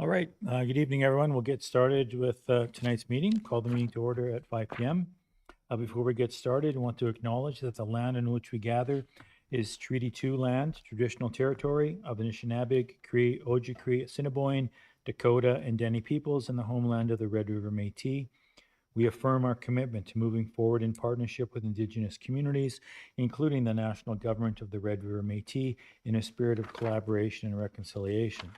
All right, good evening, everyone. We'll get started with tonight's meeting. Call the meeting to order at 5 p.m. Before we get started, I want to acknowledge that the land in which we gather is Treaty 2 land, traditional territory of the Anishinaabe, Cree, Ojibwe, Assiniboine, Dakota, and Dene peoples, and the homeland of the Red River Métis. We affirm our commitment to moving forward in partnership with Indigenous communities, including the national government of the Red River Métis, in a spirit of collaboration and reconciliation.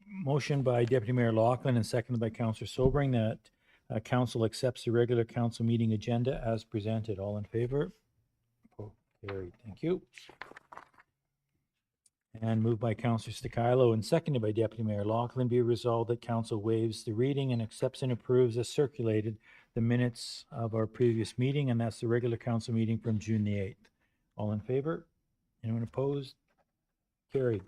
Motion by Deputy Mayor Lachlan and seconded by Councillor Sobering that council accepts the regular council meeting agenda as presented. All in favor? Carried. Thank you. And moved by Councillor Stakilo and seconded by Deputy Mayor Lachlan, be resolved that council waives the reading and accepts and approves as circulated the minutes of our previous meeting, and that's the regular council meeting from June the 8th. All in favor? Anyone opposed? Carried.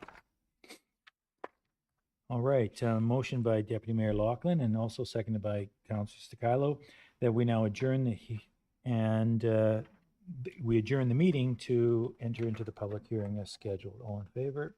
All right, motion by Deputy Mayor Lachlan and also seconded by Councillor Stakilo that we now adjourn we adjourn the meeting to enter into the public hearing as scheduled. All in favor?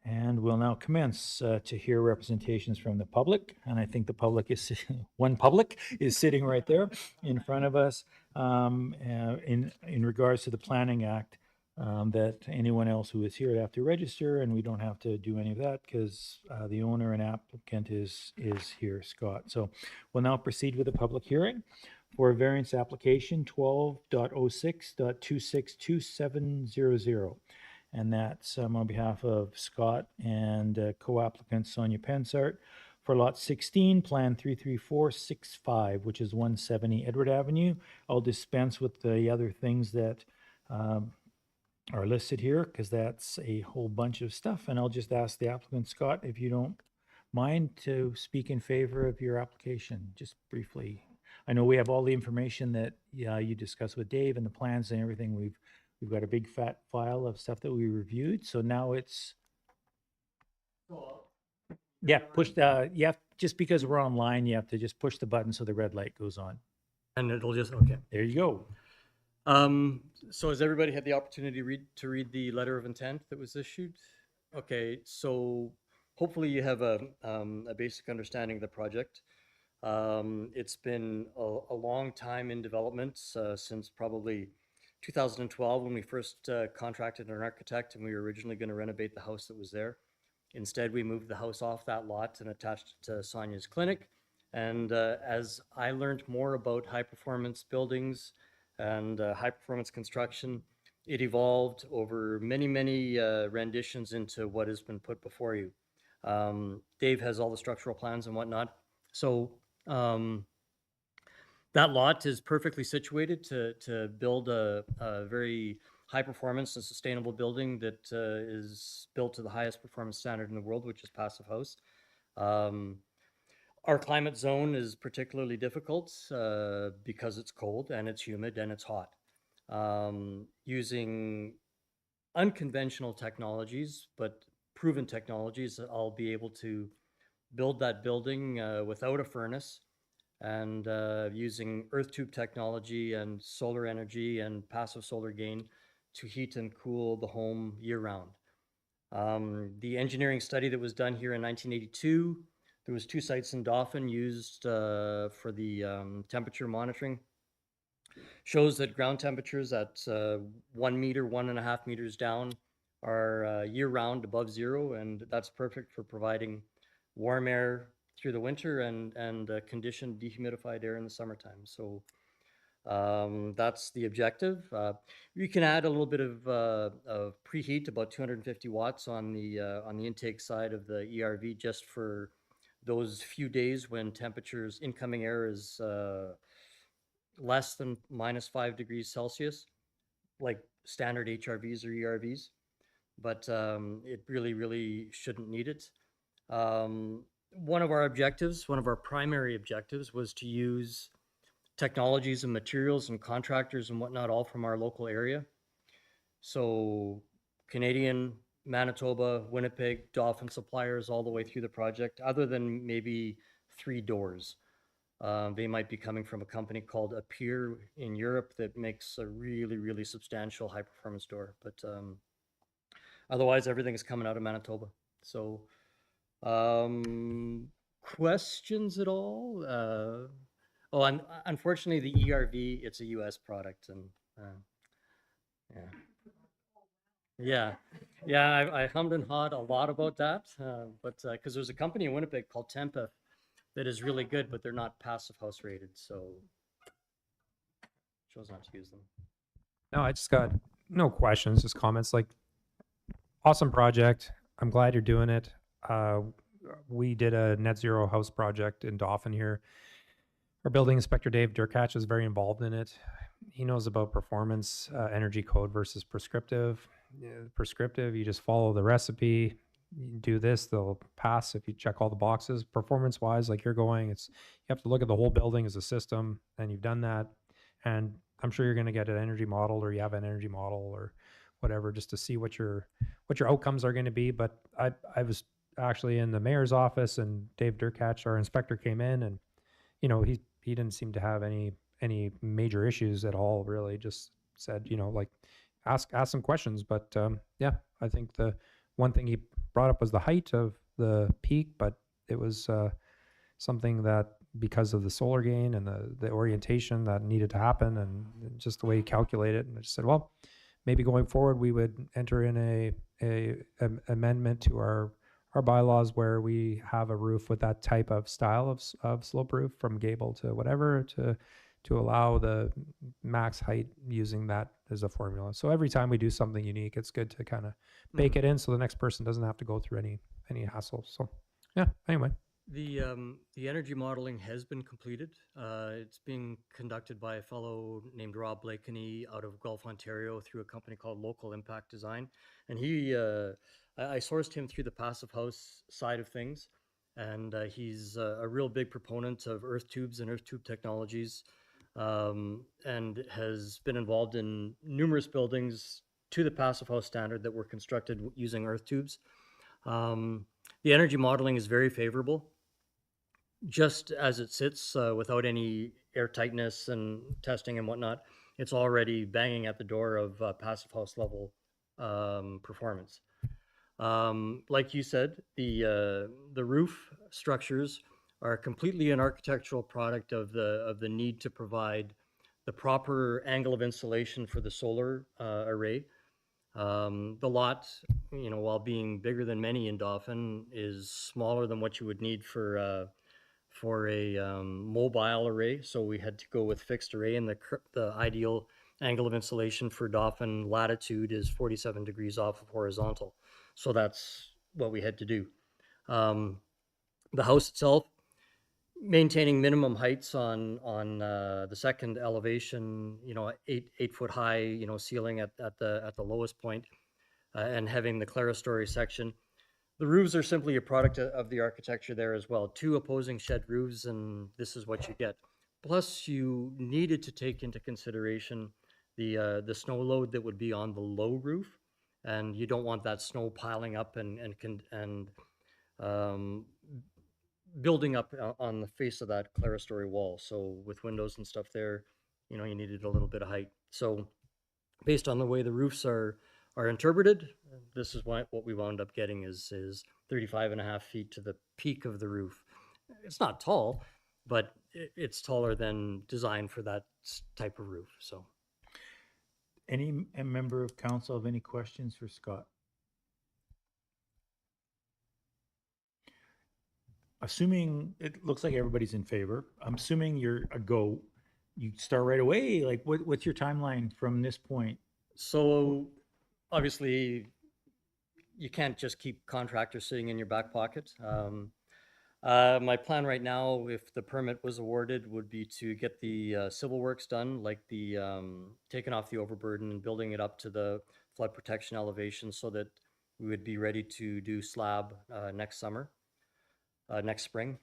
And we'll now commence to hear representations from the public. And I think the public is, one public is sitting right there in front of us in regards to the Planning Act. That anyone else who is here would have to register, and we don't have to do any of that because the owner and applicant is here, Scott. So we'll now proceed with the public hearing for variance application 12.06.26270. And that's on behalf of Scott and co-applicant Sonia Pensart for lot 16, plan 33465, which is 170 Edward Avenue. I'll dispense with the other things that are listed here because that's a whole bunch of stuff. And I'll just ask the applicant, Scott, if you don't mind, to speak in favor of your application, just briefly. I know we have all the information that you discussed with Dave and the plans and everything. We've got a big fat file of stuff that we reviewed. So now it's, yeah, push the, you have, just because we're online, you have to just push the button so the red light goes on. And it'll just, okay. There you go. So has everybody had the opportunity to read the letter of intent that was issued? Okay, so hopefully you have a basic understanding of the project. It's been a long time in development, since probably 2012 when we first contracted an architect and we were originally going to renovate the house that was there. Instead, we moved the house off that lot and attached it to Sonia's clinic. And as I learned more about high performance buildings and high performance construction, it evolved over many, many renditions into what has been put before you. Dave has all the structural plans and whatnot. So that lot is perfectly situated to build a very high performance and sustainable building that is built to the highest performance standard in the world, which is Passive House. Our climate zone is particularly difficult because it's cold and it's humid and it's hot. Using unconventional technologies, but proven technologies, I'll be able to build that building without a furnace and using earth tube technology and solar energy and passive solar gain to heat and cool the home year round. The engineering study that was done here in 1982, there was 2 sites in Dauphin used for the temperature monitoring. Shows that ground temperatures at 1 meter, 1.5 meters down are year-round above zero, and that's perfect for providing warm air through the winter and conditioned dehumidified air in the summertime. So that's the objective. You can add a little bit of preheat, about 250 watts on the intake side of the ERV, just for those few days when temperatures, incoming air is less than -5 degrees Celsius, like standard HRVs or ERVs, but it really shouldn't need it. One of our objectives, one of our primary objectives, was to use technologies and materials and contractors and whatnot, all from our local area. So Canadian, Manitoba, Winnipeg, Dauphin suppliers all the way through the project, other than maybe 3 doors. They might be coming from a company called Appear in Europe that makes a really substantial high performance door. But Otherwise, everything is coming out of Manitoba. So, um, questions at all? Oh, and unfortunately, the ERV, it's a US product, and yeah. Yeah, yeah, I hummed and hawed a lot about that, but because there's a company in Winnipeg called Tempa that is really good, but they're not passive house rated, so chose not to use them. No, I just got no questions, just comments. Like, awesome project. I'm glad you're doing it. Uh, we did a net zero house project in Dauphin here. Our building inspector, Dave Durkach, is very involved in it. He knows about performance, energy code versus prescriptive. Prescriptive, you just follow the recipe. You do this, they'll pass if you check all the boxes. Performance wise, like you're going, it's you have to look at the whole building as a system, and you've done that. And I'm sure you're going to get an energy model, or you have an energy model, or whatever, just to see what your outcomes are going to be. But I was actually in the mayor's office, and Dave Durkach, our inspector, came in, and he didn't seem to have any major issues at all, really. Just said, like, ask some questions. But yeah, I think the one thing he brought up was the height of the peak, but it was something that, because of the solar gain and the orientation that needed to happen, and just the way he calculated, and I just said, well, maybe going forward we would enter in a amendment to our bylaws where we have a roof with that type of style of slope roof, from gable to whatever, to allow the max height using that as a formula. So every time we do something unique, it's good to kind of bake it in, so the next person doesn't have to go through any hassle. So yeah, anyway. The energy modeling has been completed. It's being conducted by a fellow named Rob Blakeney out of Guelph, Ontario, through a company called Local Impact Design, and I sourced him through the passive house side of things, and he's a real big proponent of earth tubes and earth tube technologies, and has been involved in numerous buildings to the passive house standard that were constructed using earth tubes. Um, the energy modeling is very favorable just as it sits, without any air tightness and testing and whatnot. It's already banging at the door of passive house level performance. Like you said, the roof structures are completely an architectural product of the need to provide the proper angle of insulation for the solar array. The lot, while being bigger than many in Dauphin, is smaller than what you would need for a mobile array. So we had to go with fixed array, and the ideal angle of insulation for Dauphin latitude is 47 degrees off of horizontal. So that's what we had to do. The house itself, maintaining minimum heights on the second elevation, 8 foot high, ceiling at the lowest point, and having the clerestory section. The roofs are simply a product of the architecture there as well. Two opposing shed roofs, and this is what you get. Plus, you needed to take into consideration the snow load that would be on the low roof, and you don't want that snow piling up and um, building up on the face of that clerestory wall. So with windows and stuff there, you needed a little bit of height. So based on the way the roofs are interpreted, this is what we wound up getting is 35 and a half feet to the peak of the roof. It's not tall, but it's taller than designed for that type of roof. So Any member of council have any questions for Scott? Assuming it looks like everybody's in favor, I'm assuming you're a go. You start right away. Like, what's your timeline from this point? so obviously you can't just keep contractors sitting in your back pocket. My plan right now, if the permit was awarded, would be to get the civil works done, like the taking off the overburden and building it up to the flood protection elevation, so that we would be ready to do slab next summer, next spring.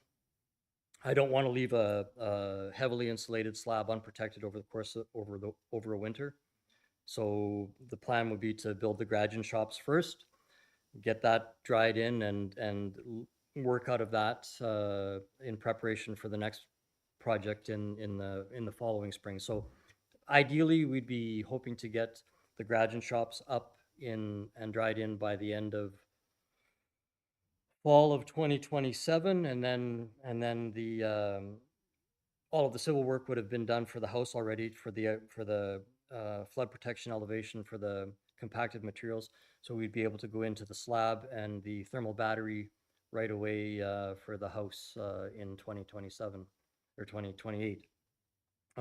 I don't want to leave a heavily insulated slab unprotected over the course of, over a winter. So the plan would be to build the garage shops first, get that dried in, and work out of that in preparation for the next project in the following spring. So ideally, we'd be hoping to get the garage shops up in and dried in by the end of fall of 2027, and then the all of the civil work would have been done for the house already, for the flood protection elevation, for the compacted materials. So we'd be able to go into the slab and the thermal battery right away for the house in 2027 or 2028.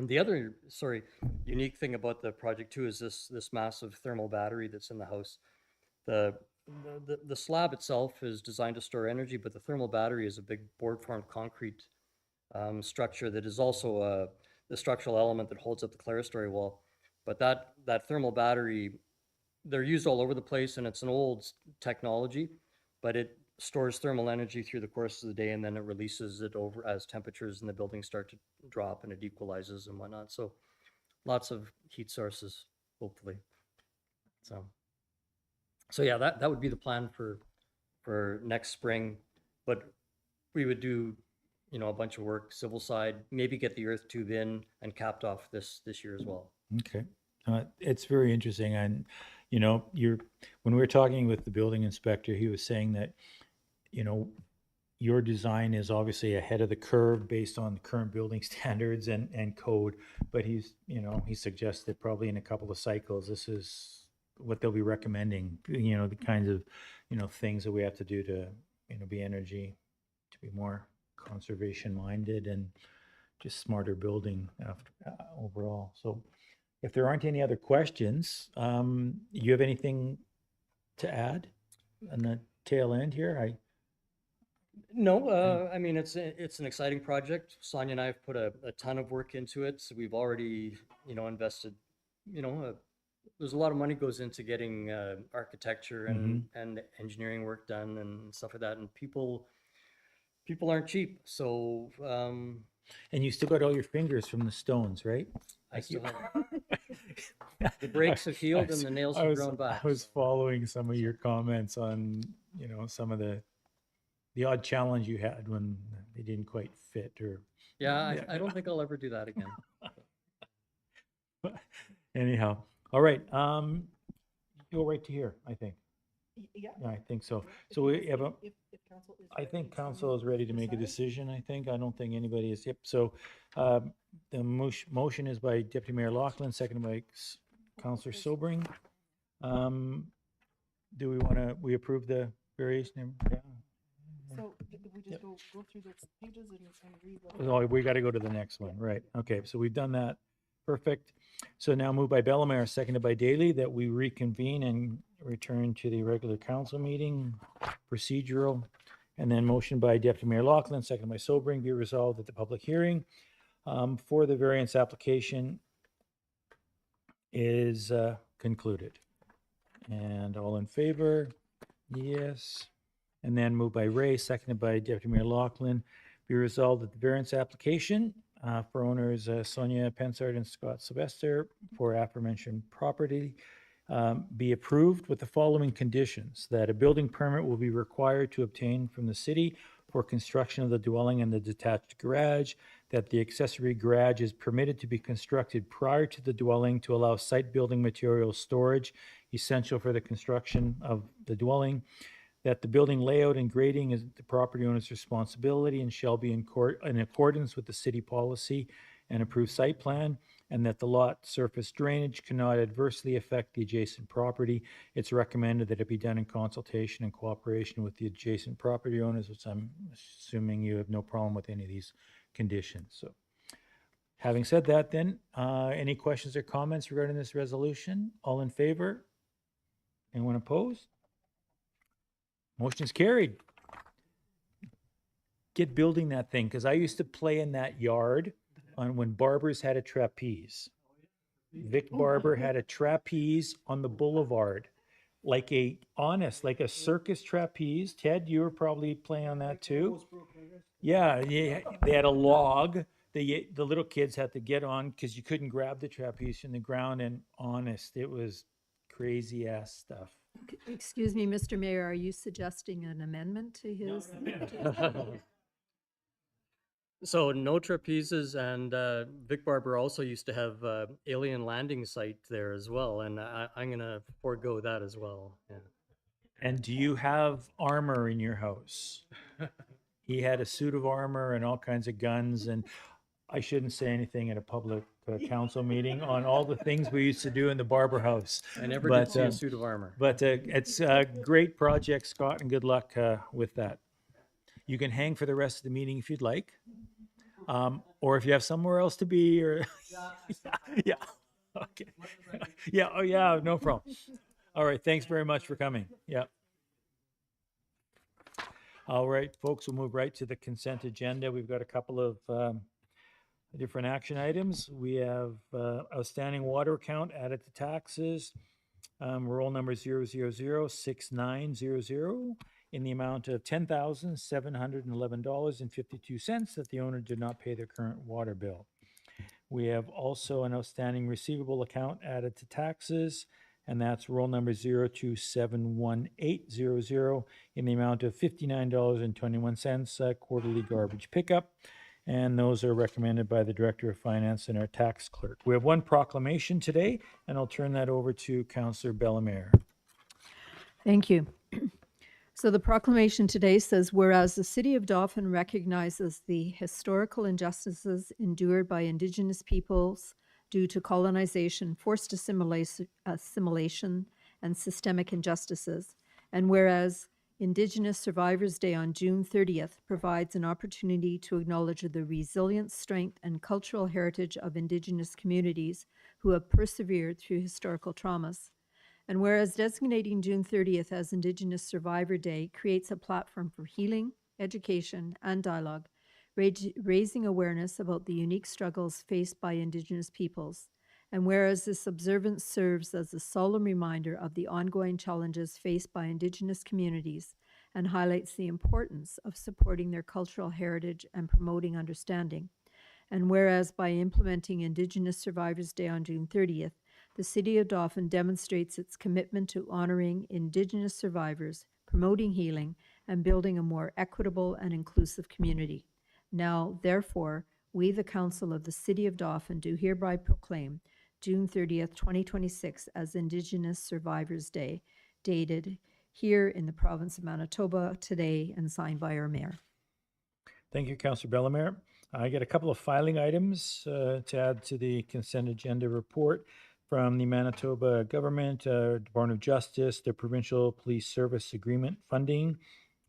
The other, sorry, unique thing about the project too is this massive thermal battery that's in the house. The the slab itself is designed to store energy, but the thermal battery is a big board formed concrete structure that is also the structural element that holds up the clerestory wall. But that thermal battery, they're used all over the place, and it's an old technology, but it stores thermal energy through the course of the day, and then it releases it over as temperatures in the building start to drop, and it equalizes and whatnot. So lots of heat sources, hopefully. So yeah, that would be the plan for next spring, but we would do, you know, a bunch of work, civil side, maybe get the earth tube in and capped off this year as well. Okay. It's very interesting. And, you know, when we were talking with the building inspector, he was saying that, you know, your design is obviously ahead of the curve based on the current building standards and code. But he suggested probably in a couple of cycles, this is what they'll be recommending, you know, the kinds of, you know, things that we have to do to, you know, to be more conservation minded and just smarter building overall. So if there aren't any other questions, you have anything to add on the tail end here? No, I mean, it's an exciting project. Sonia and I have put a ton of work into it. So we've already, you know, invested, you know, there's a lot of money goes into getting architecture and engineering work done and stuff like that. And people aren't cheap. So And you still got all your fingers from the stones, right? I still have the breaks have healed and the nails have grown back. I was following some of your comments on, you know, some of the odd challenge you had when they didn't quite fit or. Yeah, I don't think I'll ever do that again. Anyhow, all right. Go right to here, I think. Yeah. Yeah, I think so. Yeah, So we have a, if council is I ready think to council is ready to make a decide. decision, I think. I don't think anybody is, yep. So the motion is by Deputy Mayor Laughlin, seconded by Councillor Sobring. Do we approve the variation? Yeah. So we just go through the pages and read what. Oh, we got to go to the next one, right? Okay, so we've done that. Perfect. So now moved by Bellemare, seconded by Daly, that we reconvene and return to the regular council meeting, procedural, and then motion by Deputy Mayor Laughlin, seconded by Sobring, be resolved that the public hearing for the variance application is concluded. And all in favor? Yes. And then moved by Ray, seconded by Deputy Mayor Laughlin, be resolved that the variance application for owners Sonia Pensard and Scott Sylvester for aforementioned property be approved with the following conditions: that a building permit will be required to obtain from the city for construction of the dwelling and the detached garage, that the accessory garage is permitted to be constructed prior to the dwelling to allow site building material storage essential for the construction of the dwelling, that the building layout and grading is the property owner's responsibility and shall be in accordance with the city policy and approved site plan, and that the lot surface drainage cannot adversely affect the adjacent property. It's recommended that it be done in consultation and cooperation with the adjacent property owners, which I'm assuming you have no problem with any of these conditions. So having said that, then, any questions or comments regarding this resolution? All in favor? Anyone opposed? Motion is carried. Get building that thing, because I used to play in that yard on when Barber's had a trapeze. Vic Barber had a trapeze on the boulevard, like a circus trapeze. Ted, you were probably playing on that too. Yeah, they had a log. The little kids had to get on because you couldn't grab the trapeze from the ground. And honest, it was crazy ass stuff. Excuse me, Mr. Mayor, are you suggesting an amendment to his? So no trapezes, and Vic Barber also used to have alien landing site there as well, and I'm gonna forego that as well. Yeah. And do you have armor in your house? He had a suit of armor and all kinds of guns, and I shouldn't say anything at a public council meeting on all the things we used to do in the Barber House. I never But, did see a suit of armor. But it's a great project, Scott, and good luck with that. You can hang for the rest of the meeting if you'd like, or if you have somewhere else to be, or yeah, okay, yeah, oh yeah, no problem. All right, thanks very much for coming. Yeah. All right, folks, we'll move right to the consent agenda. We've got a couple of different action items. We have outstanding water account added to taxes, roll number 0006900 in the amount of $10,711.52 that the owner did not pay their current water bill. We have also an outstanding receivable account added to taxes, and that's roll number 0271800 in the amount of $59.21 quarterly garbage pickup. And those are recommended by the Director of Finance and our tax clerk. We have one proclamation today, and I'll turn that over to Councillor Bellemare. Thank you. So the proclamation today says, whereas the City of Dauphin recognizes the historical injustices endured by Indigenous peoples due to colonization, forced assimilation, and systemic injustices, and whereas Indigenous Survivors Day on June 30th provides an opportunity to acknowledge the resilience, strength, and cultural heritage of Indigenous communities who have persevered through historical traumas. And whereas designating June 30th as Indigenous Survivor Day creates a platform for healing, education, and dialogue, raising awareness about the unique struggles faced by Indigenous peoples. And whereas this observance serves as a solemn reminder of the ongoing challenges faced by Indigenous communities and highlights the importance of supporting their cultural heritage and promoting understanding. And whereas by implementing Indigenous Survivors Day on June 30th, the City of Dauphin demonstrates its commitment to honoring Indigenous survivors, promoting healing, and building a more equitable and inclusive community. Now, therefore, we, the Council of the City of Dauphin, do hereby proclaim June 30th, 2026 as Indigenous Survivors Day, dated here in the province of Manitoba today and signed by our mayor. Thank you, Councillor Bellemare. I get a couple of filing items to add to the consent agenda report from the Manitoba government, Department of Justice, the Provincial Police Service Agreement funding,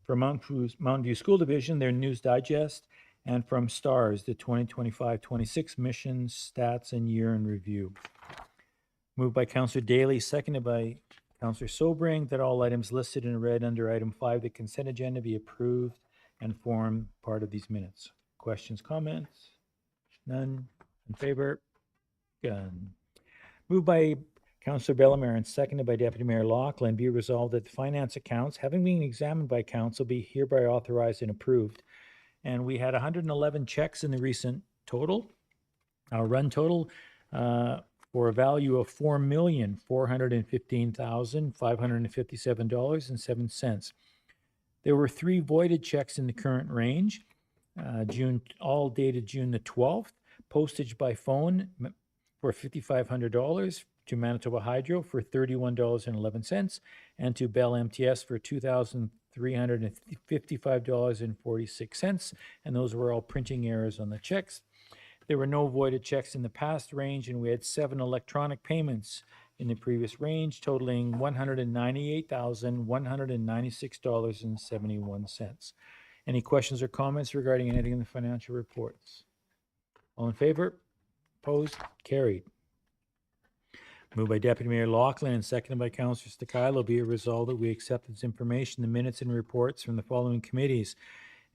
from Mountain View School Division, their News Digest, and from STARS, the 2025-26 missions, stats, and year in review. Moved by Councillor Daly, seconded by Councillor Sobring, that all items listed in red under item 5, the consent agenda, be approved and form part of these minutes. Questions, comments? None. In favor? Done. Moved by Councillor Bellemare and seconded by Deputy Mayor Loughlin, be resolved that the finance accounts, having been examined by council, be hereby authorized and approved. And we had 111 checks in the recent total, our run total, for a value of $4,415,557.07. There were 3 voided checks in the current range, all dated June the 12th, postage by phone for $5,500, to Manitoba Hydro for $31.11, and to Bell MTS for $2,355.46. And those were all printing errors on the checks. There were no voided checks in the past range, and we had 7 electronic payments in the previous range, totaling $198,196.71. Any questions or comments regarding anything in the financial reports? All in favor? Opposed? Carried. Moved by Deputy Mayor Loughlin and seconded by Councillor Stakilo, be it resolved that we accept this information, the minutes and reports from the following committees.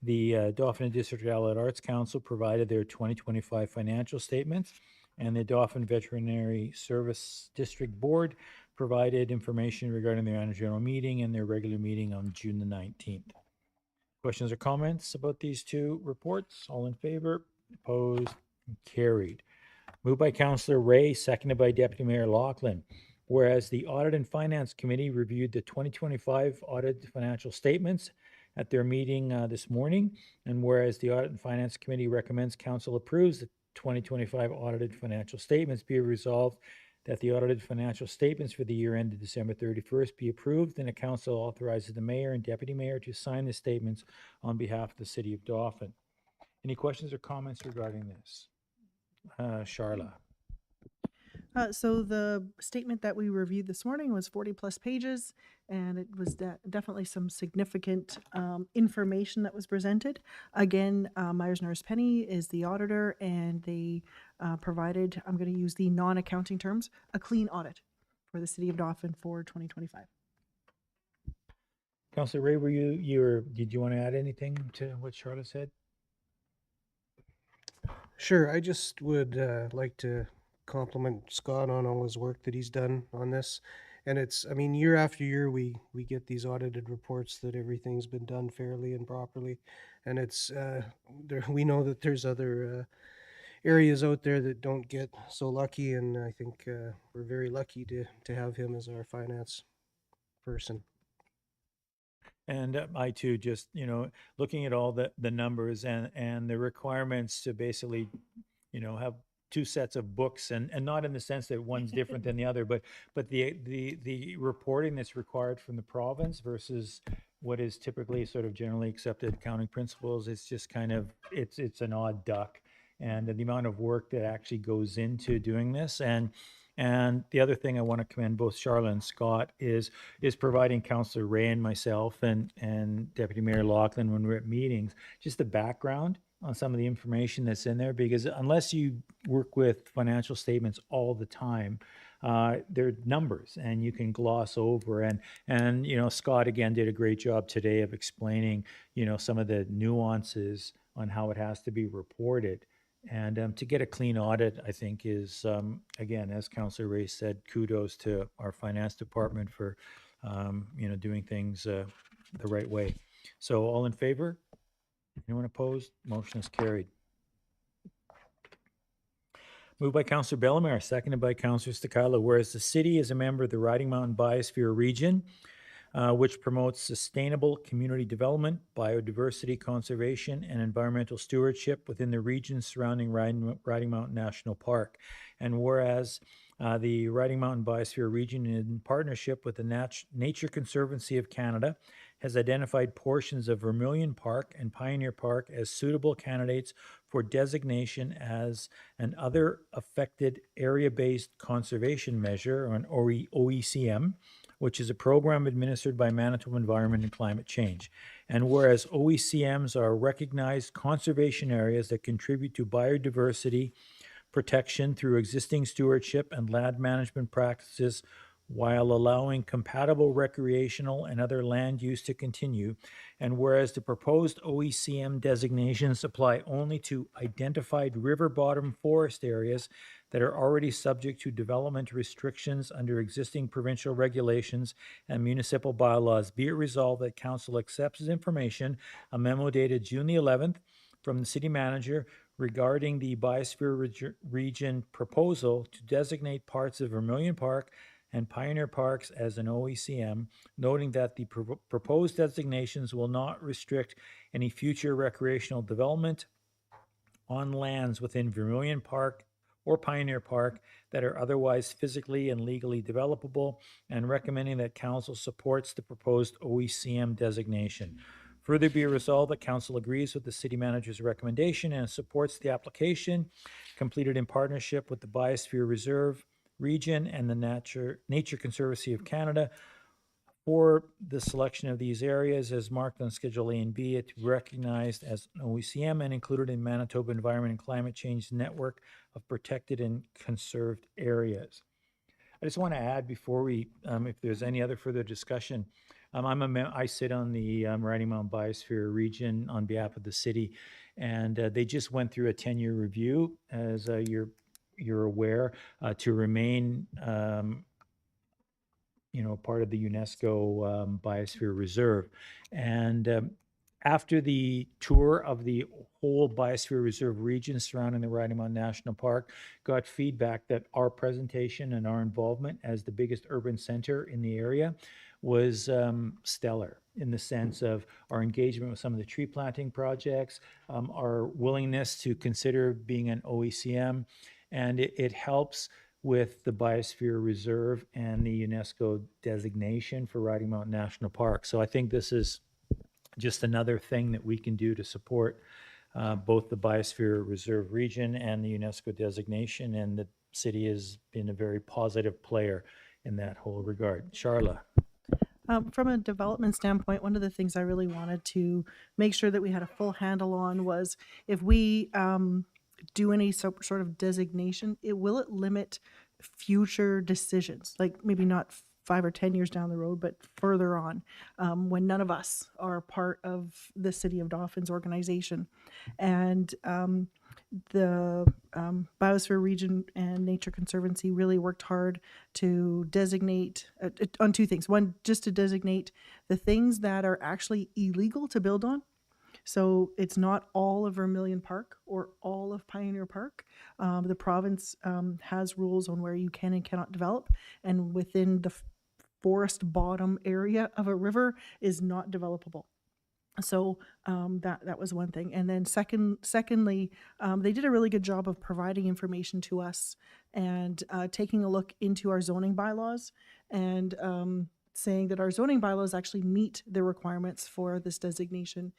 The Dauphin District Allied Arts Council provided their 2025 financial statements, and the Dauphin Veterinary Service District Board provided information regarding their annual general meeting and their regular meeting on June the 19th. Questions or comments about these 2 reports? All in favor? Opposed? Carried. Moved by Councillor Ray, seconded by Deputy Mayor Loughlin. Whereas the Audit and Finance Committee reviewed the 2025 audited financial statements at their meeting this morning. And whereas the Audit and Finance Committee recommends council approves the 2025 audited financial statements, be resolved that the audited financial statements for the year ended December 31st be approved, and the council authorizes the mayor and deputy mayor to sign the statements on behalf of the city of Dauphin. Any questions or comments regarding this? Charla. So the statement that we reviewed this morning was 40+ pages, and it was definitely some significant information that was presented. Again, Myers Norris Penny is the auditor, and they provided, I'm going to use the non-accounting terms, a clean audit for the city of Dauphin for 2025. Councillor Ray, did you want to add anything to what Charlotte said? Sure. I just would like to compliment Scott on all his work that he's done on this. And it's, I mean, year after year, we get these audited reports that everything's been done fairly and properly. And it's, we know that there's other areas out there that don't get so lucky. And I think we're very lucky to have him as our finance person. And I too, just, looking at all the numbers and the requirements to basically, have two sets of books, and not in the sense that one's different than the other, but the reporting that's required from the province versus what is typically sort of generally accepted accounting principles. It's just kind of, it's an odd duck. And the amount of work that actually goes into doing this. And the other thing I want to commend both Charlotte and Scott is providing Councillor Ray and myself and Deputy Mayor Laughlin, when we're at meetings, just the background on some of the information that's in there, because unless you work with financial statements all the time, they're numbers and you can gloss over. And Scott again did a great job today of explaining some of the nuances on how it has to be reported. And to get a clean audit, I think, is, again, as Councillor Ray said, kudos to our finance department for, doing things the right way. So all in favor? Anyone opposed? Motion is carried. Moved by Councillor Bellemare, seconded by Councillor Stakala. Whereas the city is a member of the Riding Mountain Biosphere Region, which promotes sustainable community development, biodiversity conservation, and environmental stewardship within the region surrounding Riding Mountain National Park. And whereas the Riding Mountain Biosphere Region, in partnership with the Nature Conservancy of Canada, has identified portions of Vermilion Park and Pioneer Park as suitable candidates for designation as an other affected area-based conservation measure, or an OECM, which is a program administered by Manitoba Environment and Climate Change. And whereas OECMs are recognized conservation areas that contribute to biodiversity protection through existing stewardship and land management practices, while allowing compatible recreational and other land use to continue, and whereas the proposed OECM designations apply only to identified river bottom forest areas that are already subject to development restrictions under existing provincial regulations and municipal bylaws, be it resolved that Council accepts as information a memo dated June the 11th from the City Manager regarding the Biosphere Region proposal to designate parts of Vermilion Park and Pioneer Parks as an OECM, noting that the proposed designations will not restrict any future recreational development on lands within Vermilion Park or Pioneer Park that are otherwise physically and legally developable, and recommending that Council supports the proposed OECM designation. Further be resolved that Council agrees with the City Manager's recommendation and supports the application completed in partnership with the Biosphere Reserve Region and the Nature Conservancy of Canada for the selection of these areas as marked on Schedule A and B, to be recognized as an OECM and included in Manitoba Environment and Climate Change network of protected and conserved areas. I just want to add before we, if there's any other further discussion, I sit on the Riding Mountain Biosphere Region on behalf of the city, and they just went through a 10-year review, as you're aware, to remain part of the UNESCO Biosphere Reserve. And after the tour of the whole Biosphere Reserve region surrounding the Riding Mountain National Park, got feedback that our presentation and our involvement as the biggest urban center in the area was stellar in the sense of our engagement with some of the tree planting projects, our willingness to consider being an OECM, and it helps with the Biosphere Reserve and the UNESCO designation for Riding Mountain National Park. So I think this is just another thing that we can do to support both the Biosphere Reserve region and the UNESCO designation, and the city has been a very positive player in that whole regard. Charla. From a development standpoint, one of the things I really wanted to make sure that we had a full handle on was if we do any sort of designation, will it limit future decisions? Like maybe not 5 or 10 years down the road, but further on, when none of us are part of the City of Dauphin's organization. And the Biosphere Region and Nature Conservancy really worked hard to designate on two things. One, just to designate the things that are actually illegal to build on. So it's not all of Vermilion Park or all of Pioneer Park. The province has rules on where you can and cannot develop, and within the forest bottom area of a river is not developable. So that was one thing. And then secondly, they did a really good job of providing information to us and taking a look into our zoning bylaws and saying that our zoning bylaws actually meet the requirements for this designation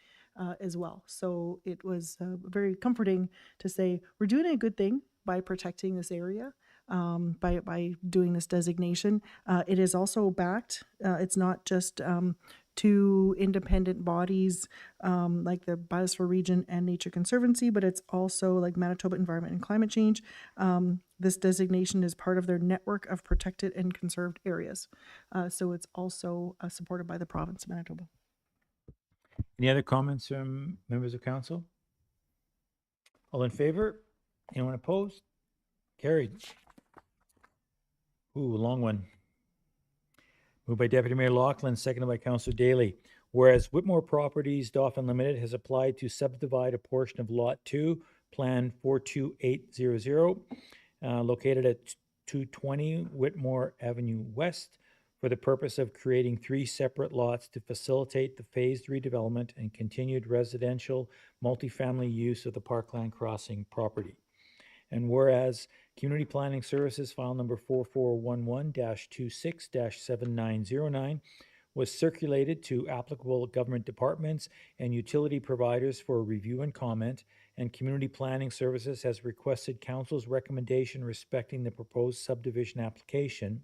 as well. So it was very comforting to say we're doing a good thing by protecting this area. By doing this designation. It is also backed. It's not just two independent bodies like the Biosphere Region and Nature Conservancy, but it's also like Manitoba Environment and Climate Change. This designation is part of their network of protected and conserved areas. So it's also supported by the province of Manitoba. Any other comments from members of council? All in favor? Anyone opposed? Carried. Ooh, a long one. Moved by Deputy Mayor Lachlan, seconded by Councillor Daly. Whereas Whitmore Properties Dauphin Limited has applied to subdivide a portion of Lot 2, Plan 42800, located at 220 Whitmore Avenue West, for the purpose of creating 3 separate lots to facilitate the phased redevelopment and continued residential multifamily use of the Parkland Crossing property. And whereas Community Planning Services file number 4411-26-7909 was circulated to applicable government departments and utility providers for review and comment, and Community Planning Services has requested Council's recommendation respecting the proposed subdivision application.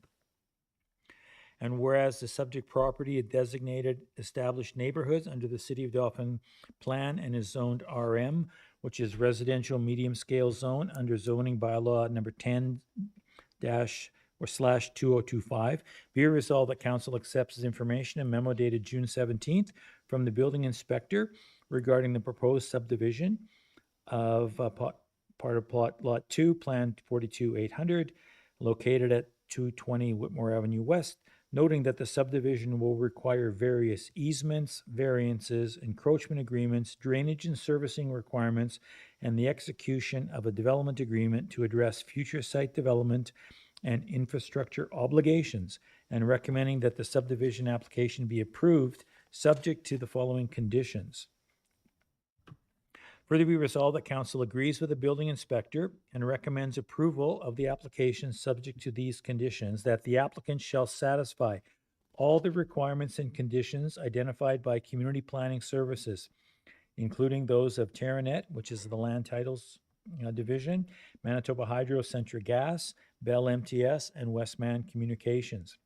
And whereas the subject property is designated established neighborhoods under the City of Dauphin plan and is zoned RM, which is residential medium scale zone under zoning bylaw number 10-/2025, be it resolved that council accepts this information and memo dated June 17th from the building inspector regarding the proposed subdivision of part of plot lot 2, plan 42800, located at 220 Whitmore Avenue West, noting that the subdivision will require various easements, variances, encroachment agreements, drainage and servicing requirements, and the execution of a development agreement to address future site development and infrastructure obligations, and recommending that the subdivision application be approved subject to the following conditions. Further be resolved that council agrees with the building inspector and recommends approval of the application subject to these conditions, that the applicant shall satisfy all the requirements and conditions identified by Community Planning Services, including those of Terranet, which is the Land Titles Division, Manitoba Hydro, Centra Gas, Bell MTS, and Westman Communications.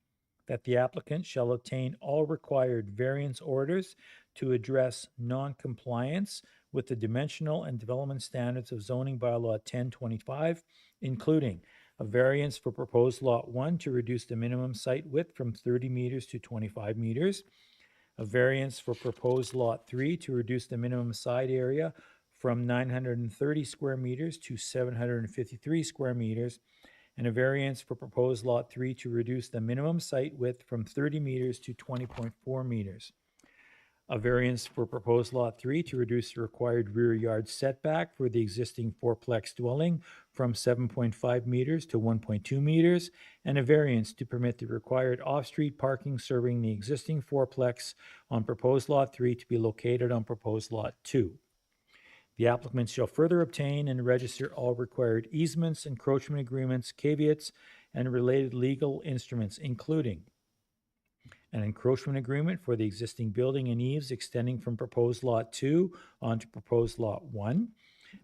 That the applicant shall obtain all required variance orders to address non-compliance with the dimensional and development standards of zoning bylaw 1025, including a variance for proposed lot 1 to reduce the minimum site width from 30 meters to 25 meters, a variance for proposed lot 3 to reduce the minimum side area from 930 square meters to 753 square meters, and a variance for proposed lot 3 to reduce the minimum site width from 30 meters to 20.4 meters. a variance for proposed Lot 3 to reduce the required rear yard setback for the existing fourplex dwelling from 7.5 meters to 1.2 meters, and a variance to permit the required off-street parking serving the existing fourplex on proposed Lot 3 to be located on proposed Lot 2. The applicant shall further obtain and register all required easements, encroachment agreements, caveats, and related legal instruments, including an encroachment agreement for the existing building and eaves extending from proposed Lot 2 onto proposed Lot 1,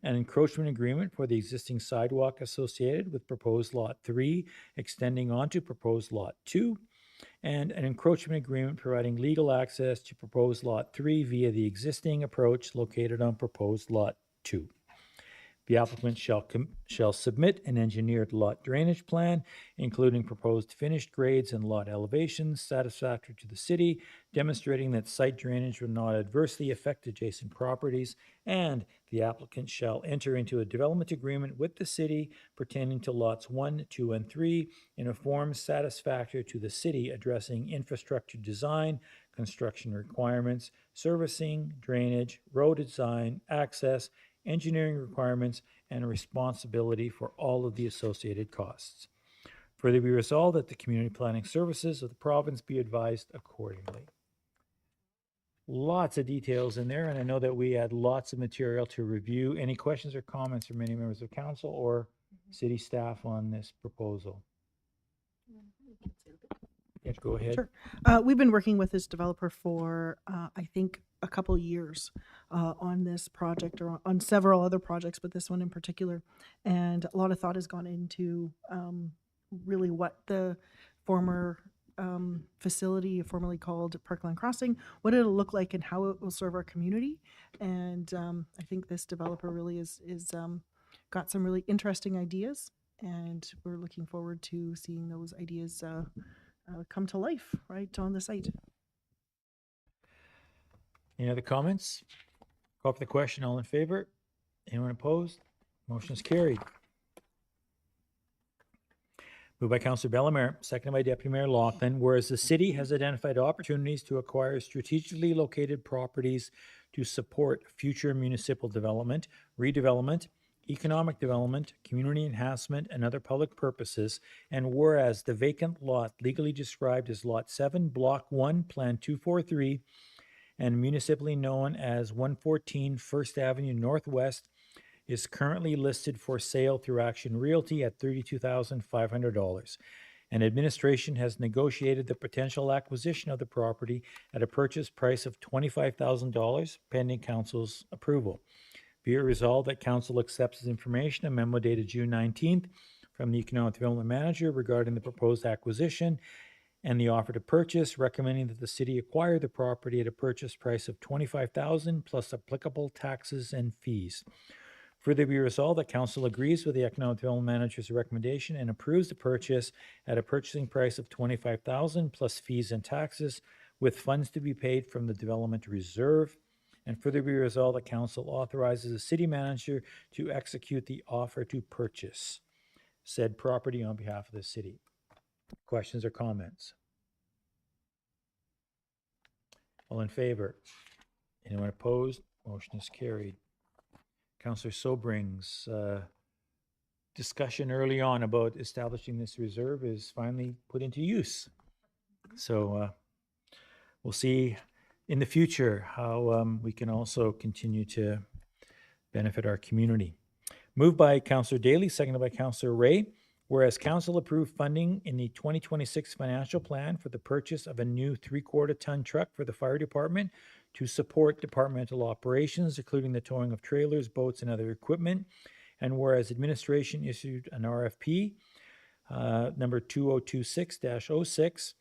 an encroachment agreement for the existing sidewalk associated with proposed Lot 3 extending onto proposed Lot 2, and an encroachment agreement providing legal access to proposed Lot 3 via the existing approach located on proposed Lot 2. The applicant shall submit an engineered lot drainage plan, including proposed finished grades and lot elevations satisfactory to the city, demonstrating that site drainage will not adversely affect adjacent properties, and the applicant shall enter into a development agreement with the city pertaining to lots 1, 2, and 3 in a form satisfactory to the city, addressing infrastructure design, construction requirements, servicing, drainage, road design, access, engineering requirements, and responsibility for all of the associated costs. Further be resolved that the community planning services of the province be advised accordingly. Lots of details in there, and I know that we had lots of material to review. Any questions or comments from any members of council or city staff on this proposal? Yeah, go ahead. Sure. We've been working with this developer for, I think, a couple years on this project, or on several other projects, but this one in particular. And a lot of thought has gone into really what the former facility, formerly called Parkland Crossing, what it'll look like and how it will serve our community. And I think this developer really is got some really interesting ideas, and we're looking forward to seeing those ideas come to life right on the site. Any other comments? Call for the question. All in favor? Anyone opposed? Motion is carried. Moved by Councillor Bellemare, seconded by Deputy Mayor Laughlin. Whereas the city has identified opportunities to acquire strategically located properties to support future municipal development, redevelopment, economic development, community enhancement, and other public purposes, and whereas the vacant lot legally described as Lot 7, Block 1, Plan 243, and municipally known as 114 First Avenue Northwest, is currently listed for sale through Action Realty at $32,500. And administration has negotiated the potential acquisition of the property at a purchase price of $25,000 pending council's approval. Be it resolved that council accepts this information, a memo dated June 19th from the Economic Development Manager regarding the proposed acquisition and the offer to purchase, recommending that the city acquire the property at a purchase price of $25,000 plus applicable taxes and fees. Further be resolved that council agrees with the Economic Development Manager's recommendation and approves the purchase at a purchasing price of $25,000 plus fees and taxes, with funds to be paid from the development reserve. And further be resolved that council authorizes the city manager to execute the offer to purchase said property on behalf of the city. Questions or comments? All in favor? Anyone opposed? Motion is carried. Councillor Sobring's discussion early on about establishing this reserve is finally put into use. So we'll see in the future how we can also continue to benefit our community. Moved by Councillor Daly, seconded by Councillor Ray. Whereas council approved funding in the 2026 financial plan for the purchase of a new 3/4-ton truck for the fire department to support departmental operations, including the towing of trailers, boats, and other equipment. And whereas administration issued an RFP number 2026-06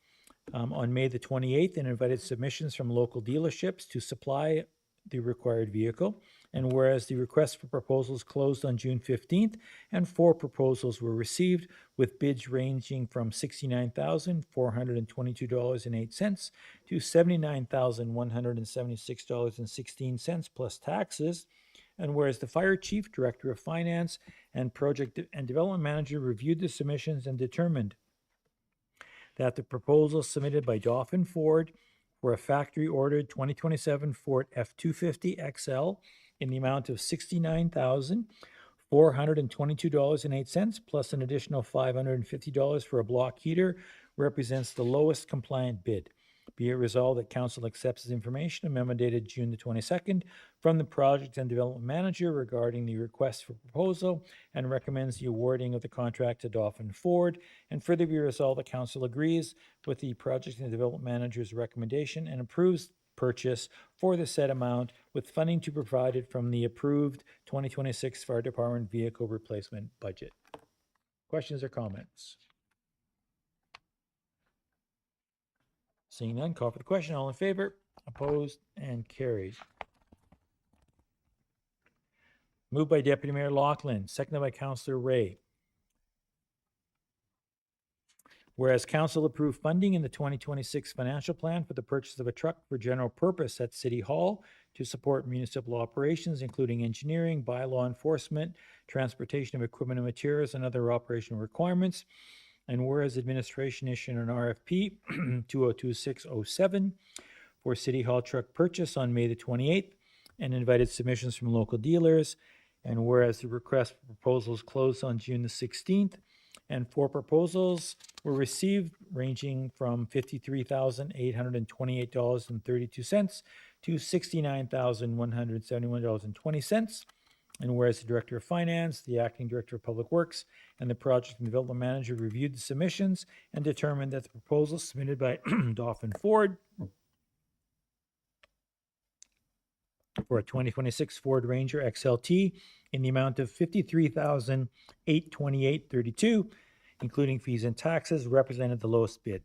on May the 28th and invited submissions from local dealerships to supply the required vehicle. And whereas the request for proposals closed on June 15th and 4 proposals were received, with bids ranging from $69,422.08 to $79,176.16 plus taxes. And whereas the fire chief, director of finance, and project and development manager reviewed the submissions and determined that the proposals submitted by Dauphin Ford for a factory ordered 2027 Ford F-250 XL in the amount of $69,422.08, plus an additional $550 for a block heater, represents the lowest compliant bid. Be it resolved that council accepts this information, a memo dated June the 22nd, from the project and development manager regarding the request for proposal, and recommends the awarding of the contract to Dauphin Ford. And further be resolved, the council agrees with the project and development manager's recommendation and approves purchase for the said amount, with funding to be provided from the approved 2026 Fire Department Vehicle Replacement Budget. Questions or comments? Seeing none, call for the question. All in favor? Opposed? And carried. Moved by Deputy Mayor Loughlin, seconded by Councillor Ray. Whereas council approved funding in the 2026 financial plan for the purchase of a truck for general purpose at City Hall to support municipal operations, including engineering, bylaw enforcement, transportation of equipment and materials, and other operational requirements. And whereas administration issued an RFP 2026-07 for City Hall truck purchase on May the 28th and invited submissions from local dealers. And whereas the request for proposals closed on June the 16th, and 4 proposals were received ranging from $53,828.32 to $69,171.20. And whereas the Director of Finance, the Acting Director of Public Works, and the Project and Development Manager reviewed the submissions and determined that the proposals submitted by Dauphin Ford for a 2026 Ford Ranger XLT in the amount of $53,828.32, including fees and taxes, represented the lowest bid.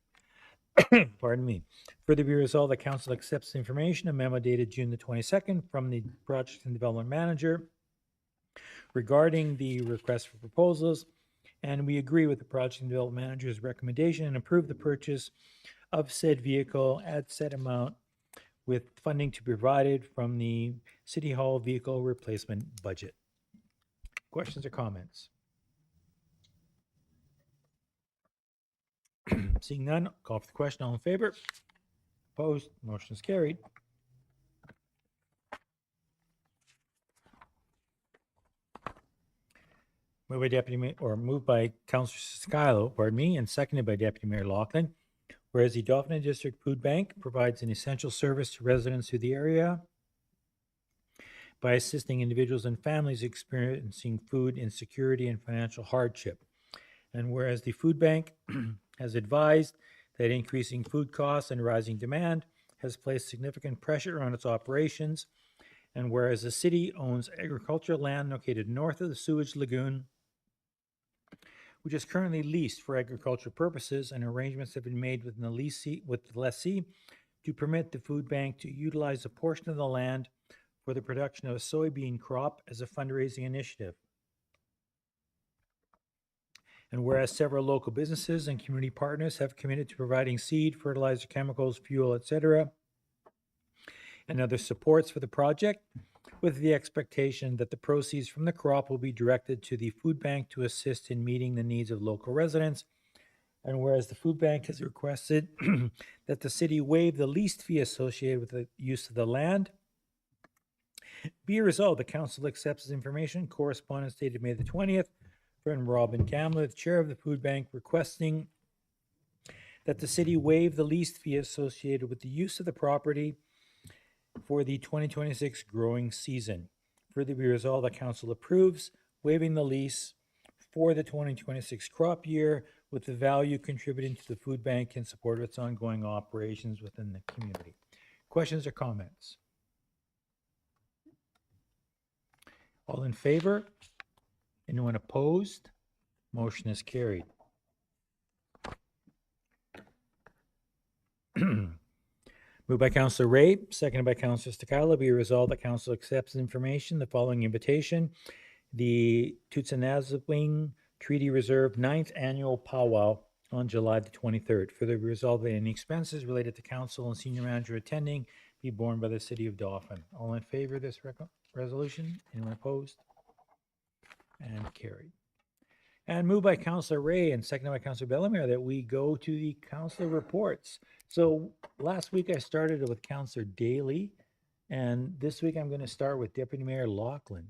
Pardon me. Further be resolved, the council accepts the information, a memo dated June the 22nd from the Project and Development Manager regarding the request for proposals, and we agree with the Project and Development Manager's recommendation and approve the purchase of said vehicle at said amount, with funding to be provided from the City Hall Vehicle Replacement Budget. Questions or comments? Seeing none, call for the question. All in favor? Opposed? Motion is carried. Moved by Councillor Skylo, pardon me, and seconded by Deputy Mayor Loughlin. Whereas the Dauphin District Food Bank provides an essential service to residents of the area by assisting individuals and families experiencing food insecurity and financial hardship. And whereas the food bank has advised that increasing food costs and rising demand has placed significant pressure on its operations, and whereas the city owns agricultural land located north of the sewage lagoon, which is currently leased for agricultural purposes, and arrangements have been made with the lessee to permit the food bank to utilize a portion of the land for the production of a soybean crop as a fundraising initiative. And whereas several local businesses and community partners have committed to providing seed, fertilizer, chemicals, fuel, etc., and other supports for the project, with the expectation that the proceeds from the crop will be directed to the food bank to assist in meeting the needs of local residents. And whereas the food bank has requested that the city waive the lease fee associated with the use of the land, be resolved, the council accepts this information. Correspondence dated May the 20th from Robin Gamlet, chair of the food bank, requesting that the city waive the lease fee associated with the use of the property for the 2026 growing season. Further be resolved, the council approves waiving the lease for the 2026 crop year, with the value contributing to the food bank in support of its ongoing operations within the community. Questions or comments? All in favor? Anyone opposed? Motion is carried. Moved by Councillor Ray, seconded by Councillor Stakala. Be resolved that council accepts information, the following invitation: the Tutsinazwing Treaty Reserve 9th Annual Powwow on July the 23rd. Further be resolved that any expenses related to council and senior manager attending be borne by the City of Dauphin. All in favor of this resolution? Anyone opposed? And carried. And moved by Councillor Ray and seconded by Councillor Bellemare that we go to the councillor reports. So last week I started with Councillor Daly, and this week I'm going to start with Deputy Mayor Lachlan.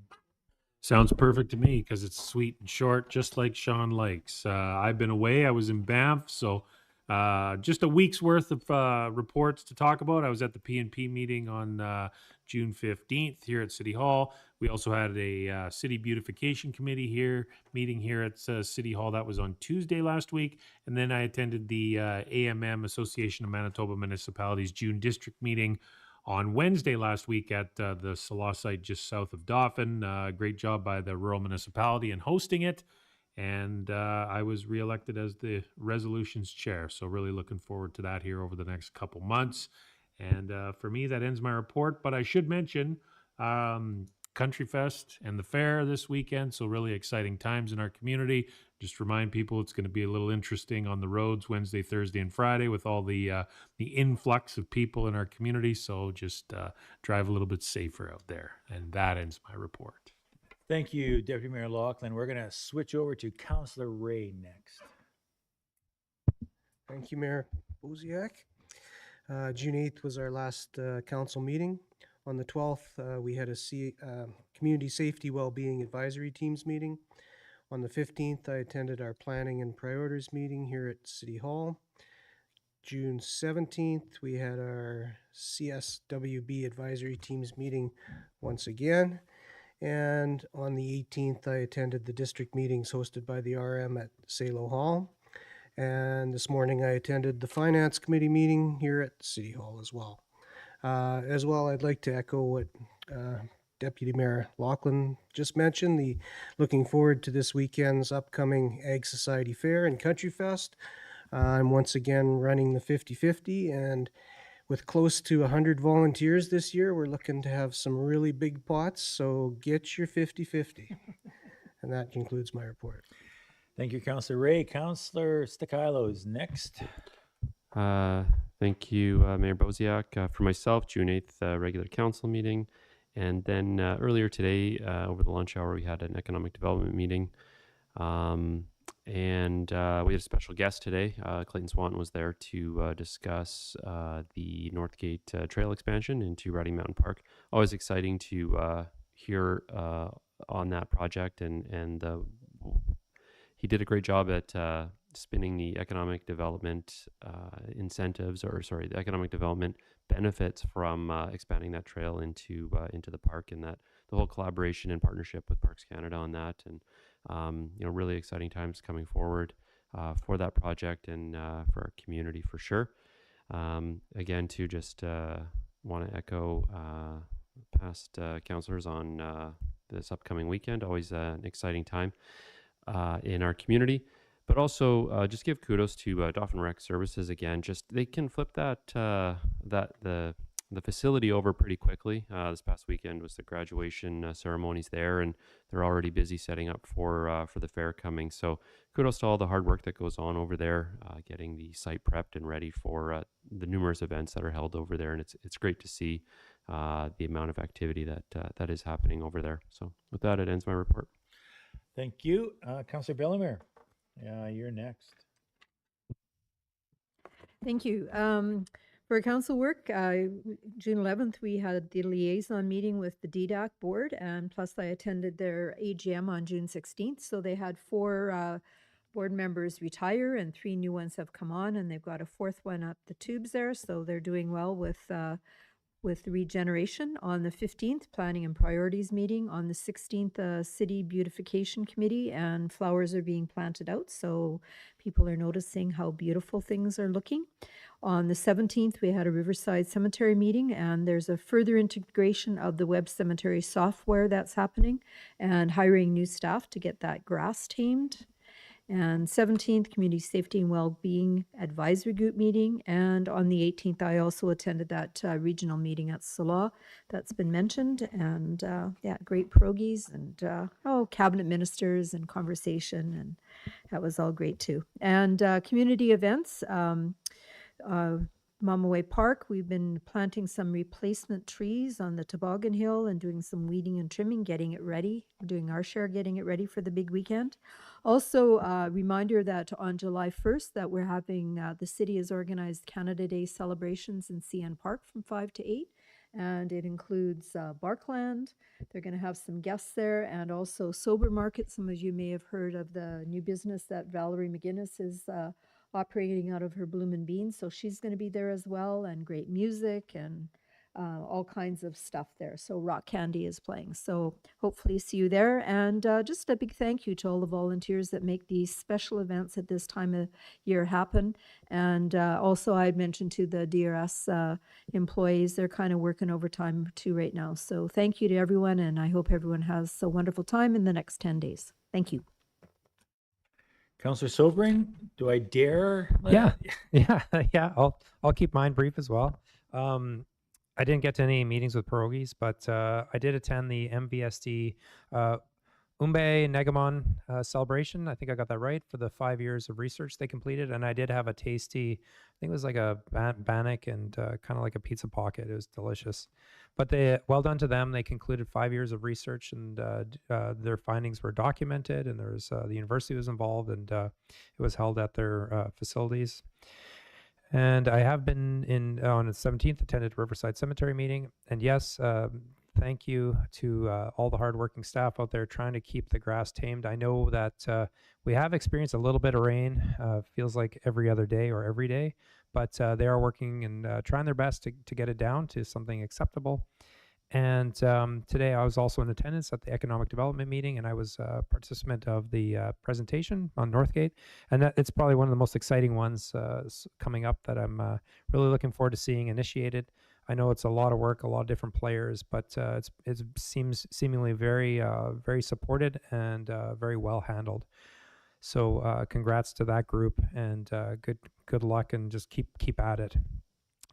Sounds perfect to me because it's sweet and short, just like Sean likes. I've been away. I was in Banff, so just a week's worth of reports to talk about. I was at the P&P meeting on June 15th here at City Hall. We also had a City Beautification Committee meeting here at City Hall. That was on Tuesday last week. And then I attended the AMM, Association of Manitoba Municipalities, June District meeting on Wednesday last week at the Salah site just south of Dauphin. Great job by the rural municipality in hosting it. And I was reelected as the resolutions chair. So really looking forward to that here over the next couple months. And for me, that ends my report. But I should mention Country Fest and the fair this weekend. So really exciting times in our community. Just remind people it's going to be a little interesting on the roads Wednesday, Thursday, and Friday with all the influx of people in our community. So just drive a little bit safer out there. And that ends my report. Thank you, Deputy Mayor Lachlan. We're going to switch over to Councillor Ray next. Thank you, Mayor Boziak. June 8th was our last council meeting. On the 12th, we had a Community Safety Wellbeing Advisory Teams meeting. On the 15th, I attended our Planning and Priorities meeting here at City Hall. June 17th, we had our CSWB Advisory Teams meeting once again. And on the 18th, I attended the district meetings hosted by the RM at Salo Hall. And this morning, I attended the Finance Committee meeting here at City Hall as well. I'd like to echo what Deputy Mayor Lachlan just mentioned, looking forward to this weekend's upcoming Ag Society Fair and Country Fest. I'm once again running the 50-50, and with close to 100 volunteers this year, we're looking to have some really big pots, so get your 50-50. And that concludes my report. Thank you, Councillor Ray. Councillor Stakilo is next. Thank you, Mayor Boziak. For myself, June 8th, regular council meeting. And then earlier today, over the lunch hour, we had an economic development meeting. And we had a special guest today. Clayton Swanton was there to discuss the Northgate Trail expansion into Riding Mountain Park. Always exciting to hear on that project. And he did a great job at spinning the economic development the economic development benefits from expanding that trail into the park, and that the whole collaboration and partnership with Parks Canada on that, and really exciting times coming forward for that project and for our community for sure. Again, to just want to echo past councillors on this upcoming weekend. Always an exciting time in our community. But also just give kudos to Dauphin Rec Services again. Just they can flip the facility over pretty quickly. This past weekend was the graduation ceremonies there, and they're already busy setting up for the fair coming. So kudos to all the hard work that goes on over there, getting the site prepped and ready for the numerous events that are held over there. And it's great to see the amount of activity that is happening over there. So with that, it ends my report. Thank you. Councillor Bellemare, you're next. Thank you. For council work, June 11th, we had the liaison meeting with the DDAC board, and plus I attended their AGM on June 16th. So they had 4 board members retire and 3 new ones have come on, and they've got a 4th one up the tubes there. So they're doing well with regeneration. On the 15th, Planning and Priorities meeting. On the 16th, City Beautification Committee, and flowers are being planted out, so people are noticing how beautiful things are looking. On the 17th, we had a Riverside Cemetery meeting, and there's a further integration of the web cemetery software that's happening, and hiring new staff to get that grass tamed. And 17th, Community Safety and Wellbeing Advisory Group meeting. And on the 18th, I also attended that regional meeting at Salah that's been mentioned. And great pierogies and cabinet ministers and conversation. And that was all great too. And community events, Mamaway Park, we've been planting some replacement trees on the Toboggan Hill and doing some weeding and trimming, getting it ready, doing our share, getting it ready for the big weekend. Also, reminder that on July 1st that we're having, the city has organized Canada Day celebrations in CN Park from 5 to 8. And it includes Barkland. They're going to have some guests there, and also Sober Market. Some of you may have heard of the new business that Valerie McGinnis is operating out of her Bloom and Beans. So she's going to be there as well, and great music and all kinds of stuff there. So Rock Candy is playing. So hopefully see you there. And just a big thank you to all the volunteers that make these special events at this time of year happen. And also I'd mentioned to the DRS employees, they're kind of working overtime too right now. So thank you to everyone, and I hope everyone has a wonderful time in the next 10 days. Thank you. Councillor Sobering, do I dare? Yeah, yeah. I'll keep mine brief as well. I didn't get to any meetings with pierogies, but I did attend the MVSD Umbe Negamon celebration. I think I got that right, for the 5 years of research they completed. And I did have a tasty, I think it was like a bannock and kind of like a pizza pocket. It was delicious. But well done to them. They concluded 5 years of research, and their findings were documented, and there was the university was involved, and it was held at their facilities. And I have been on the 17th, attended Riverside Cemetery meeting. And yes, thank you to all the hardworking staff out there trying to keep the grass tamed. I know that we have experienced a little bit of rain, feels like every other day or every day, but they are working and trying their best to get it down to something acceptable. And today I was also in attendance at the economic development meeting, and I was a participant of the presentation on Northgate. And it's probably one of the most exciting ones coming up that I'm really looking forward to seeing initiated. I know it's a lot of work, a lot of different players, but it seems seemingly very, very supported and very well handled. So congrats to that group, and good luck, and just keep at it.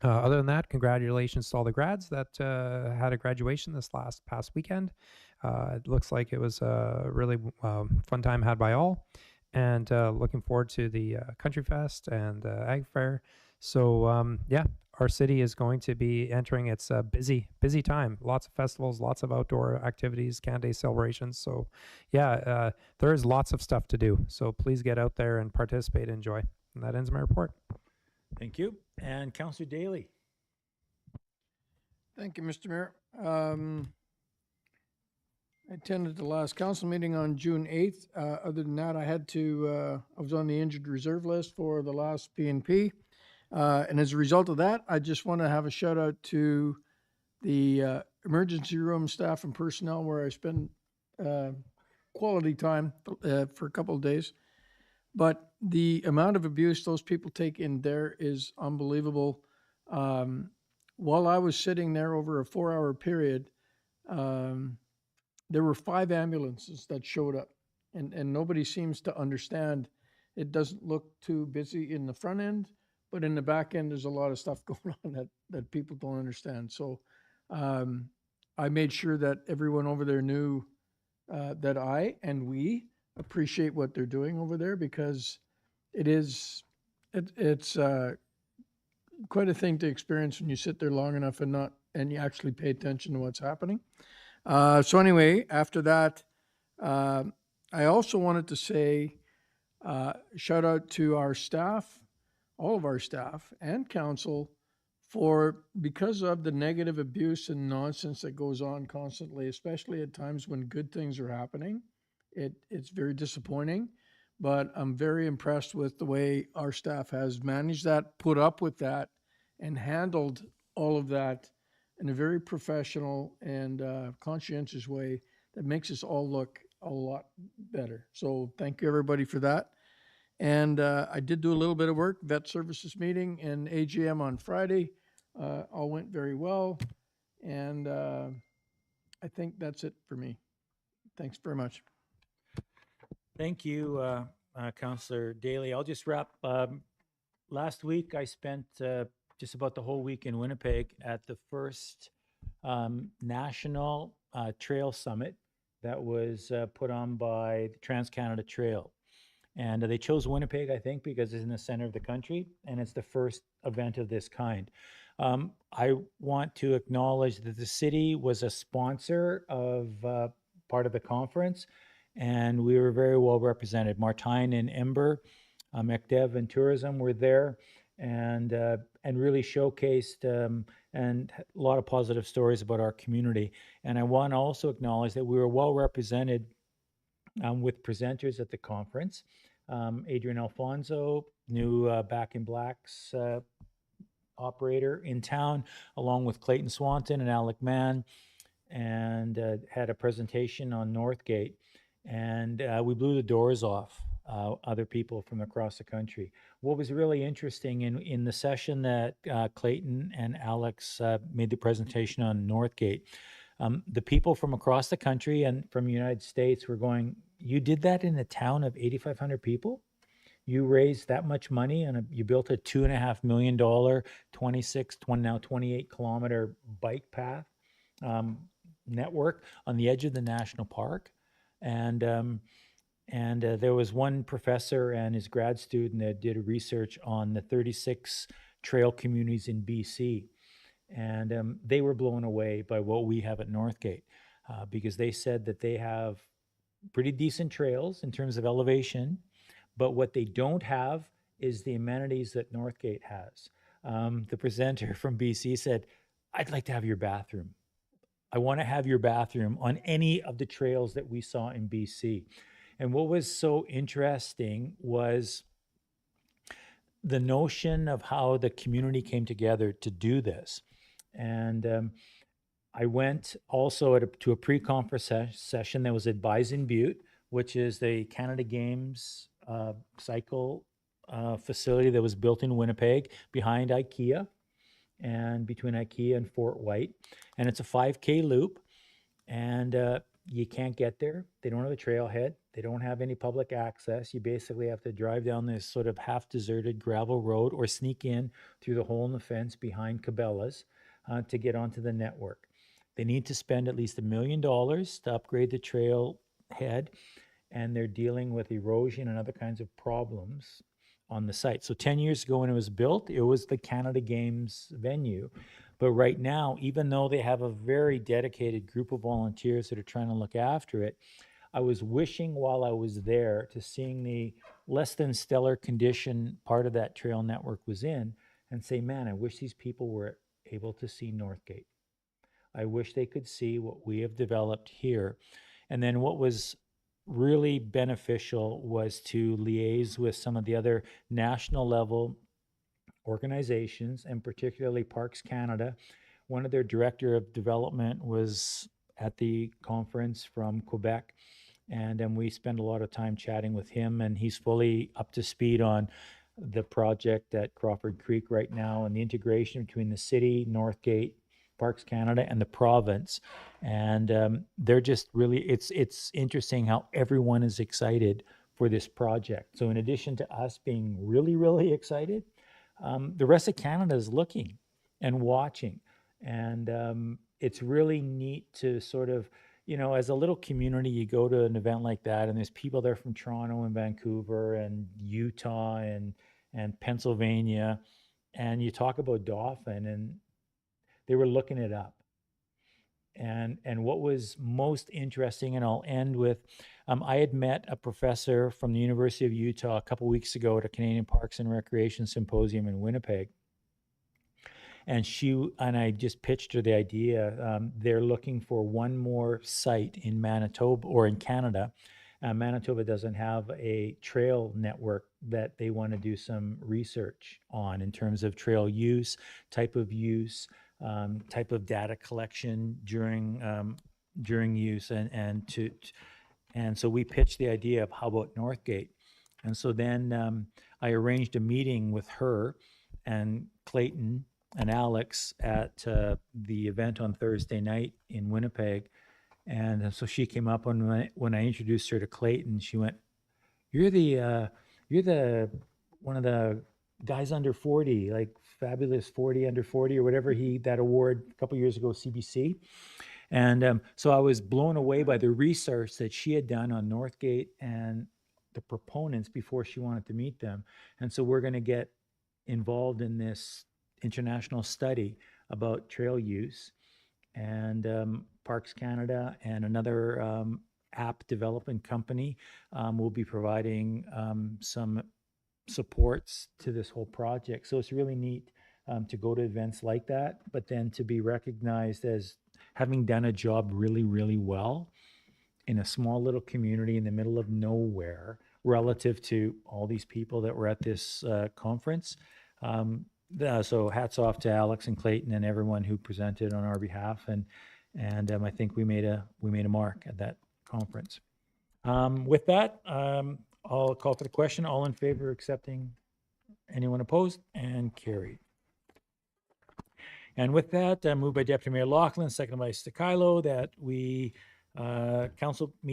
Other than that, congratulations to all the grads that had a graduation this past weekend. It looks like it was a really fun time had by all, and looking forward to the Country Fest and Ag Fair. So yeah, our city is going to be entering its busy time. Lots of festivals, lots of outdoor activities, Canada Day celebrations. So yeah, there is lots of stuff to do. So please get out there and participate and enjoy. And that ends my report. Thank you. And Councillor Daly. Thank you, Mr. Mayor. I attended the last council meeting on June 8th. Other than that, I was on the injured reserve list for the last PNP. And as a result of that, I just want to have a shout out to the emergency room staff and personnel, where I spend quality time for a couple of days. But the amount of abuse those people take in there is unbelievable. While I was sitting there over a 4-hour period, there were 5 ambulances that showed up, and nobody seems to understand. It doesn't look too busy in the front end, but in the back end, there's a lot of stuff going on that people don't understand. So I made sure that everyone over there knew that I and we appreciate what they're doing over there, because it's quite a thing to experience when you sit there long enough and you actually pay attention to what's happening. So anyway, after that, I also wanted to say shout out to our staff, all of our staff and council, because of the negative abuse and nonsense that goes on constantly, especially at times when good things are happening. It's very disappointing, but I'm very impressed with the way our staff has managed that, put up with that, and handled all of that in a very professional and conscientious way that makes us all look a lot better. So thank you, everybody, for that. And I did do a little bit of work, vet services meeting and AGM on Friday. All went very well. And I think that's it for me. Thanks very much. Thank you, Councillor Daly. I'll just wrap. Last week, I spent just about the whole week in Winnipeg at the first National Trail Summit that was put on by the Trans-Canada Trail. And they chose Winnipeg, I think, because it's in the center of the country, and it's the first event of this kind. I want to acknowledge that the city was a sponsor of part of the conference, and we were very well represented. Martine and Ember, McDev and Tourism were there, and really showcased and a lot of positive stories about our community. And I want to also acknowledge that we were well represented with presenters at the conference. Adrian Alfonso, new Back in Black's operator in town, along with Clayton Swanton and Alec Mann, and had a presentation on Northgate. And we blew the doors off other people from across the country. What was really interesting in the session that Clayton and Alex made the presentation on Northgate, the people from across the country and from the United States were going, "You did that in a town of 8,500 people? You raised that much money and you built a $2.5 million, 28 kilometer bike path network on the edge of the national park." And there was one professor and his grad student that did research on the 36 trail communities in BC. And they were blown away by what we have at Northgate, because they said that they have pretty decent trails in terms of elevation, but what they don't have is the amenities that Northgate has. The presenter from BC said, "I'd like to have your bathroom. I want to have your bathroom on any of the trails that we saw in BC." And what was so interesting was the notion of how the community came together to do this. And I went also to a pre-conference session that was at Bison Butte, which is the Canada Games cycle facility that was built in Winnipeg behind IKEA and between IKEA and Fort White. And it's a 5K loop, and you can't get there. They don't have a trailhead. They don't have any public access. You basically have to drive down this sort of half-deserted gravel road or sneak in through the hole in the fence behind Cabela's to get onto the network. They need to spend at least $1 million to upgrade the trail head, and they're dealing with erosion and other kinds of problems on the site. So 10 years ago when it was built, it was the Canada Games venue. But right now, even though they have a very dedicated group of volunteers that are trying to look after it, I was wishing while I was there to seeing the less than stellar condition part of that trail network was in and say, man, I wish these people were able to see Northgate. I wish they could see what we have developed here. And then what was really beneficial was to liaise with some of the other national level organizations, and particularly Parks Canada. One of their director of development was at the conference from Quebec, and then we spent a lot of time chatting with him, and he's fully up to speed on the project at Crawford Creek right now and the integration between the city, Northgate, Parks Canada, and the province. And they're just really, it's interesting how everyone is excited for this project. So in addition to us being really, really excited, the rest of Canada is looking and watching. And it's really neat to sort of, as a little community, you go to an event like that and there's people there from Toronto and Vancouver and Utah and Pennsylvania. And you talk about Dauphin, and they were looking it up. And what was most interesting, and I'll end with, I had met a professor from the University of Utah a couple weeks ago at a Canadian Parks and Recreation Symposium in Winnipeg. And I just pitched her the idea. They're looking for one more site in Manitoba or in Canada. Manitoba doesn't have a trail network that they want to do some research on in terms of trail use, type of use, type of data collection during use, and so we pitched the idea of how about Northgate. And so then I arranged a meeting with her and Clayton and Alex at the event on Thursday night in Winnipeg. And so she came up, and when I introduced her to Clayton, she went, you're the one of the guys under 40, like fabulous 40 under 40 or whatever that award a couple years ago, CBC." And so I was blown away by the research that she had done on Northgate and the proponents before she wanted to meet them. And so we're going to get involved in this international study about trail use. And Parks Canada and another app development company will be providing some supports to this whole project. So it's really neat to go to events like that, but then to be recognized as having done a job really, really well in a small little community in the middle of nowhere relative to all these people that were at this conference. So hats off to Alex and Clayton and everyone who presented on our behalf, and I think we made a mark at that conference. With that, I'll call for the question. All in favor of accepting? Anyone opposed? And carried. And with that, moved by Deputy Mayor Laughlin, seconded by Stakilo, that we council meet